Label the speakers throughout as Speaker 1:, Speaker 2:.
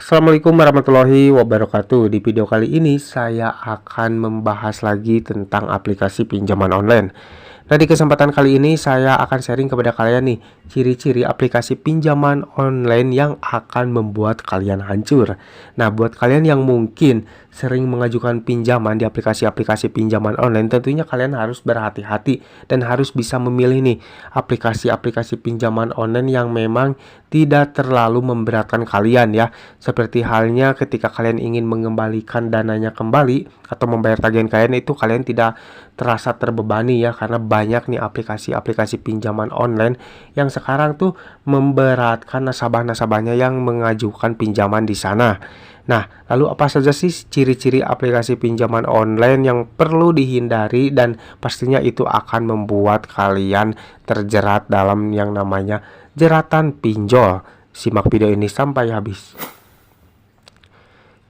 Speaker 1: Assalamualaikum warahmatullahi wabarakatuh. Di video kali ini saya akan membahas lagi tentang aplikasi pinjaman online. Nah, di kesempatan kali ini saya akan sharing kepada kalian nih ciri-ciri aplikasi pinjaman online yang akan membuat kalian hancur. Nah, buat kalian yang mungkin sering mengajukan pinjaman di aplikasi-aplikasi pinjaman online, tentunya kalian harus berhati-hati dan harus bisa memilih nih aplikasi-aplikasi pinjaman online yang memang tidak terlalu memberatkan kalian ya. Seperti halnya ketika kalian ingin mengembalikan dananya kembali atau membayar tagihan kalian, itu kalian tidak terasa terbebani ya, karena banyak nih aplikasi-aplikasi pinjaman online yang sekarang tuh memberatkan nasabah-nasabahnya yang mengajukan pinjaman di sana. Nah, lalu apa saja sih ciri-ciri aplikasi pinjaman online yang perlu dihindari dan pastinya itu akan membuat kalian terjerat dalam yang namanya jeratan pinjol? Simak video ini sampai habis.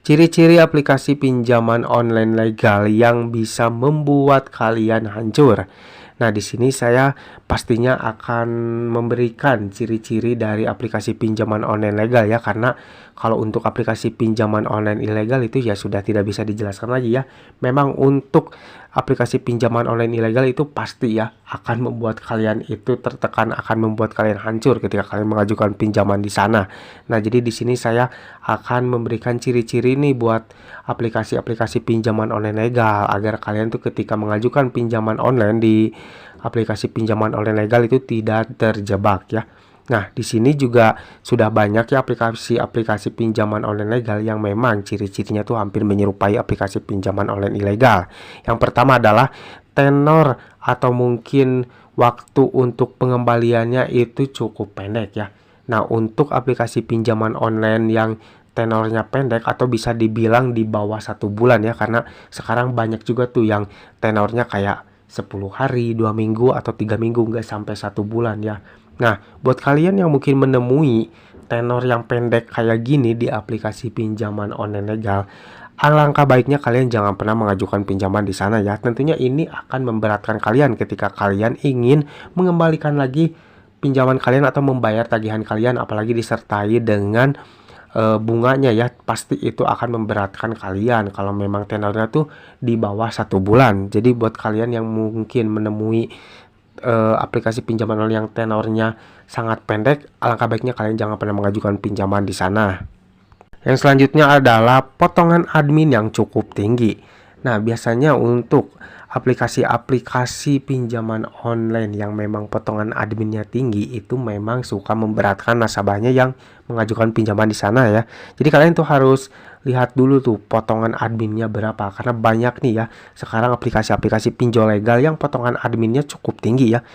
Speaker 1: Ciri-ciri aplikasi pinjaman online legal yang bisa membuat kalian hancur. Nah, di sini saya pastinya akan memberikan ciri-ciri dari aplikasi pinjaman online legal ya, karena kalau untuk aplikasi pinjaman online ilegal itu ya sudah tidak bisa dijelaskan lagi ya. Memang untuk aplikasi pinjaman online ilegal itu pasti ya akan membuat kalian itu tertekan, akan membuat kalian hancur ketika kalian mengajukan pinjaman di sana. Nah, jadi di sini saya akan memberikan ciri-ciri nih buat aplikasi-aplikasi pinjaman online legal agar kalian tuh ketika mengajukan pinjaman online di aplikasi pinjaman online legal itu tidak terjebak ya. Nah, di sini juga sudah banyak ya aplikasi-aplikasi pinjaman online legal yang memang ciri-cirinya tuh hampir menyerupai aplikasi pinjaman online ilegal. Yang pertama adalah tenor atau mungkin waktu untuk pengembaliannya itu cukup pendek ya. Nah, untuk aplikasi pinjaman online yang tenornya pendek atau bisa dibilang di bawah 1 bulan ya, karena sekarang banyak juga tuh yang tenornya kayak 10 hari, 2 minggu, atau 3 minggu, nggak sampai 1 bulan ya. Nah, buat kalian yang mungkin menemui tenor yang pendek kayak gini di aplikasi pinjaman online legal, alangkah baiknya kalian jangan pernah mengajukan pinjaman di sana ya. Tentunya ini akan memberatkan kalian ketika kalian ingin mengembalikan lagi pinjaman kalian atau membayar tagihan kalian, apalagi disertai dengan bunganya ya. Pasti itu akan memberatkan kalian kalau memang tenornya tuh di bawah 1 bulan. Jadi buat kalian yang mungkin menemui aplikasi pinjaman online yang tenornya sangat pendek, alangkah baiknya kalian jangan pernah mengajukan pinjaman di sana. Yang selanjutnya adalah potongan admin yang cukup tinggi. Nah, biasanya untuk aplikasi-aplikasi pinjaman online yang memang potongan adminnya tinggi itu memang suka memberatkan nasabahnya yang mengajukan pinjaman di sana ya. Jadi kalian tuh harus lihat dulu tuh potongan adminnya berapa, karena banyak nih ya sekarang aplikasi-aplikasi pinjol legal yang potongan adminnya cukup tinggi ya.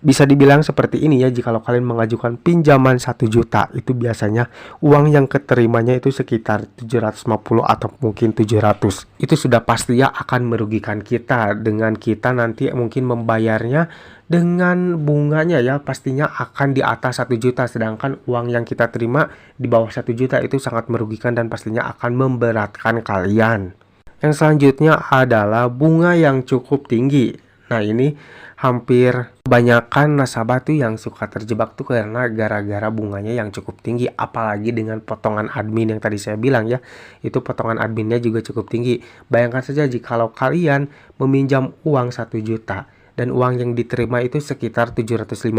Speaker 1: Bisa dibilang seperti ini ya, jika kalian mengajukan pinjaman 1 juta itu biasanya uang yang keterimanya itu sekitar 750 atau mungkin 700. Itu sudah pasti ya akan merugikan kita, dengan kita nanti mungkin membayarnya dengan bunganya ya pastinya akan di atas 1 juta, sedangkan uang yang kita terima di bawah 1 juta itu sangat merugikan dan pastinya akan memberatkan kalian. Yang selanjutnya adalah bunga yang cukup tinggi. Nah, ini hampir kebanyakan nasabah tuh yang suka terjebak tuh karena gara-gara bunganya yang cukup tinggi, apalagi dengan potongan admin yang tadi saya bilang ya, itu potongan adminnya juga cukup tinggi. Bayangkan saja jika kalian meminjam uang 1 juta dan uang yang diterima itu sekitar 750,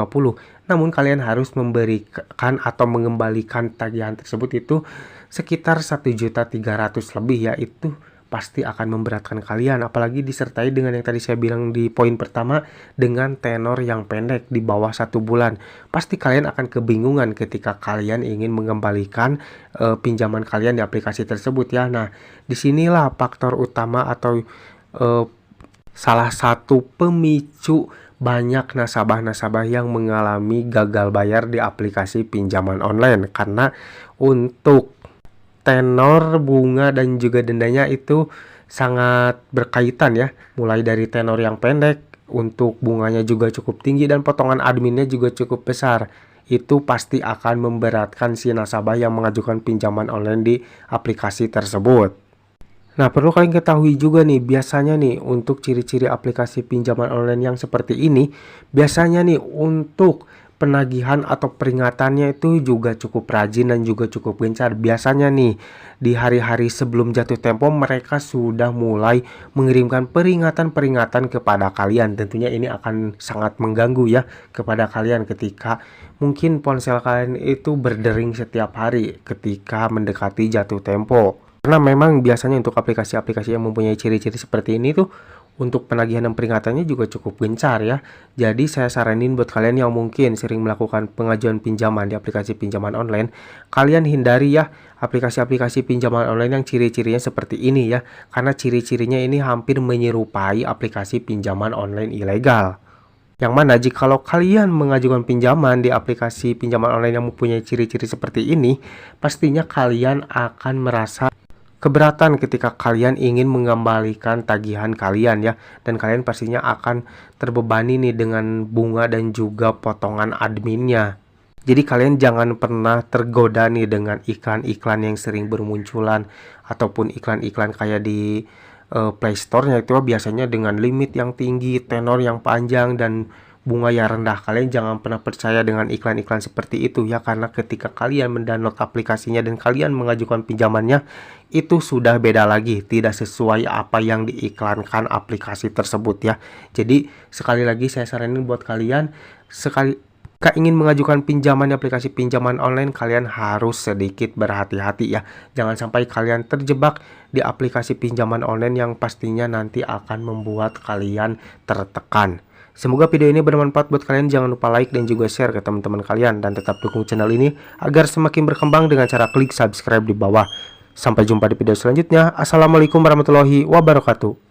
Speaker 1: namun kalian harus memberikan atau mengembalikan tagihan tersebut itu sekitar 1.300.000 lebih ya. Itu pasti akan memberatkan kalian, apalagi disertai dengan yang tadi saya bilang di poin pertama, dengan tenor yang pendek di bawah 1 bulan. Pasti kalian akan kebingungan ketika kalian ingin mengembalikan pinjaman kalian di aplikasi tersebut ya. Nah, disinilah faktor utama atau salah satu pemicu banyak nasabah-nasabah yang mengalami gagal bayar di aplikasi pinjaman online, karena untuk tenor, bunga, dan juga dendanya itu sangat berkaitan ya. Mulai dari tenor yang pendek, untuk bunganya juga cukup tinggi, dan potongan adminnya juga cukup besar. Itu pasti akan memberatkan si nasabah yang mengajukan pinjaman online di aplikasi tersebut. Nah, perlu kalian ketahui juga nih, biasanya nih untuk ciri-ciri aplikasi pinjaman online yang seperti ini, biasanya nih untuk penagihan atau peringatannya itu juga cukup rajin dan juga cukup gencar. Biasanya nih di hari-hari sebelum jatuh tempo mereka sudah mulai mengirimkan peringatan-peringatan kepada kalian. Tentunya ini akan sangat mengganggu ya kepada kalian ketika mungkin ponsel kalian itu berdering setiap hari ketika mendekati jatuh tempo. Karena memang biasanya untuk aplikasi-aplikasi yang mempunyai ciri-ciri seperti ini tuh untuk penagihan dan peringatannya juga cukup gencar ya. Jadi saya saranin buat kalian yang mungkin sering melakukan pengajuan pinjaman di aplikasi pinjaman online, kalian hindari ya aplikasi-aplikasi pinjaman online yang ciri-cirinya seperti ini ya. Karena ciri-cirinya ini hampir menyerupai aplikasi pinjaman online ilegal. Yang mana jikalau kalian mengajukan pinjaman di aplikasi pinjaman online yang mempunyai ciri-ciri seperti ini, pastinya kalian akan merasa keberatan ketika kalian ingin mengembalikan tagihan kalian ya, dan kalian pastinya akan terbebani nih dengan bunga dan juga potongan adminnya. Jadi kalian jangan pernah tergoda nih dengan iklan-iklan yang sering bermunculan ataupun iklan-iklan kayak di Play Store-nya itu biasanya dengan limit yang tinggi, tenor yang panjang dan bunga yang rendah. Kalian jangan pernah percaya dengan iklan-iklan seperti itu ya, karena ketika kalian mendownload aplikasinya dan kalian mengajukan pinjamannya, itu sudah beda lagi, tidak sesuai apa yang diiklankan aplikasi tersebut ya. Jadi sekali lagi saya saranin buat kalian, sekali ingin mengajukan pinjaman di aplikasi pinjaman online, kalian harus sedikit berhati-hati ya. Jangan sampai kalian terjebak di aplikasi pinjaman online yang pastinya nanti akan membuat kalian tertekan. Semoga video ini bermanfaat buat kalian. Jangan lupa like dan juga share ke teman-teman kalian, dan tetap dukung channel ini agar semakin berkembang dengan cara klik subscribe di bawah. Sampai jumpa di video selanjutnya. Assalamualaikum warahmatullahi wabarakatuh.